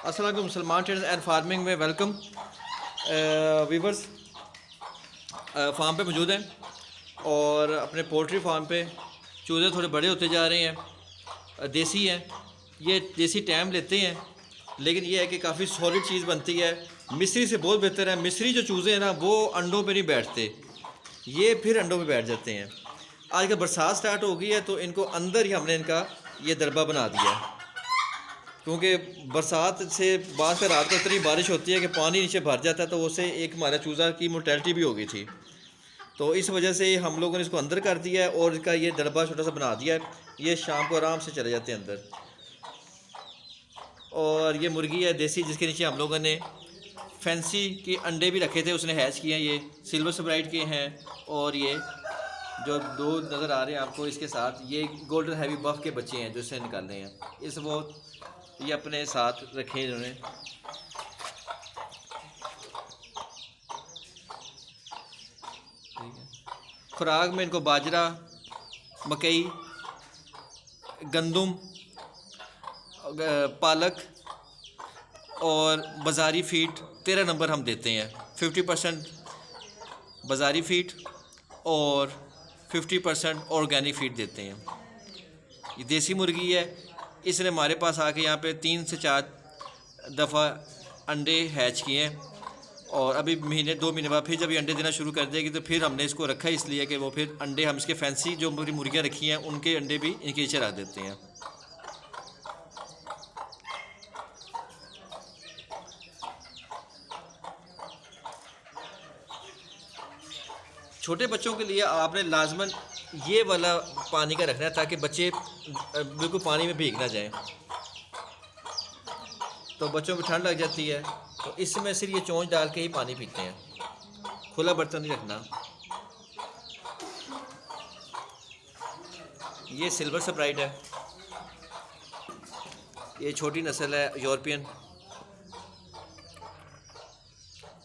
अस्सलाम वालेकुम। Salman traders and farming में वेलकम वीवर्स। फार्म पे मौजूद हैं और अपने पोल्ट्री फार्म पे चूज़े थोड़े बड़े होते जा रहे हैं। देसी हैं, ये देसी टाइम लेते हैं, लेकिन ये है कि काफ़ी सॉलिड चीज़ बनती है। मिस्री से बहुत बेहतर है। मिस्री जो चूज़े हैं ना, वो अंडों पे नहीं बैठते, ये फिर अंडों पे बैठ जाते हैं। आजकल बरसात स्टार्ट हो गई है तो इनको अंदर ही हमने इनका ये दरबा बना दिया है, क्योंकि बरसात से बाद में रात को इतनी बारिश होती है कि पानी नीचे भर जाता है, तो उससे एक हमारा चूज़ा की मोर्टेलिटी भी हो गई थी। तो इस वजह से हम लोगों ने इसको अंदर कर दिया है और इसका ये दरबा छोटा सा बना दिया है। ये शाम को आराम से चले जाते हैं अंदर। और ये मुर्गी है देसी, जिसके नीचे हम लोगों ने फैंसी के अंडे भी रखे थे, उसने हैच किए हैं। ये सिल्वर स्प्राइट के हैं और ये जो दो नज़र आ रहे हैं आपको, इसके साथ ये गोल्डन हैवी बफ के बच्चे हैं जो इससे निकालने हैं। इस वो ये अपने साथ रखे इन्होंने। खुराक में इनको बाजरा, मकई, गंदम, पालक और बाज़ारी फीड 13 नंबर हम देते हैं। 50% बाज़ारी फीड और 50% ऑर्गेनिक फीड देते हैं। ये देसी मुर्गी है, इसने हमारे पास आके यहाँ पे 3 से 4 दफ़ा अंडे हैच किए हैं और अभी महीने 2 महीने बाद फिर जब ये अंडे देना शुरू कर देगी तो फिर हमने इसको रखा है, इसलिए कि वो फिर अंडे हम इसके फैंसी जो मुर्गियाँ रखी हैं उनके अंडे भी इनके नीचे रख देते हैं। छोटे बच्चों के लिए आपने लाजमन ये वाला पानी का रखना है, ताकि बच्चे बिल्कुल पानी में भीग ना जाएं। तो बच्चों को ठंड लग जाती है, तो इसमें सिर्फ ये चोंच डाल के ही पानी पीते हैं, खुला बर्तन नहीं रखना। ये सिल्वर स्प्राइट है, ये छोटी नस्ल है यूरोपियन।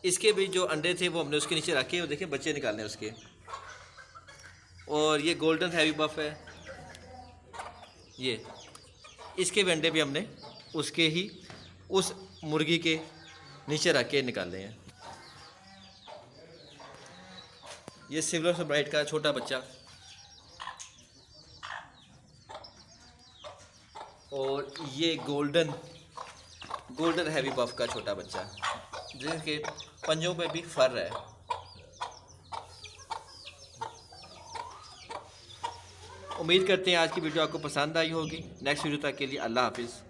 इसके भी जो अंडे थे वो हमने उसके नीचे रखे, और देखिए बच्चे निकालने उसके। और ये गोल्डन हैवी बफ है, ये इसके भी अंडे भी हमने उसके ही उस मुर्गी के नीचे रख के निकाले हैं। ये सिल्वर स्प्राइट का छोटा बच्चा और ये गोल्डन हैवी बफ का छोटा बच्चा, जिसके पंजों पे भी फर है। उम्मीद करते हैं आज की वीडियो आपको पसंद आई होगी। नेक्स्ट वीडियो तक के लिए अल्लाह हाफिज़।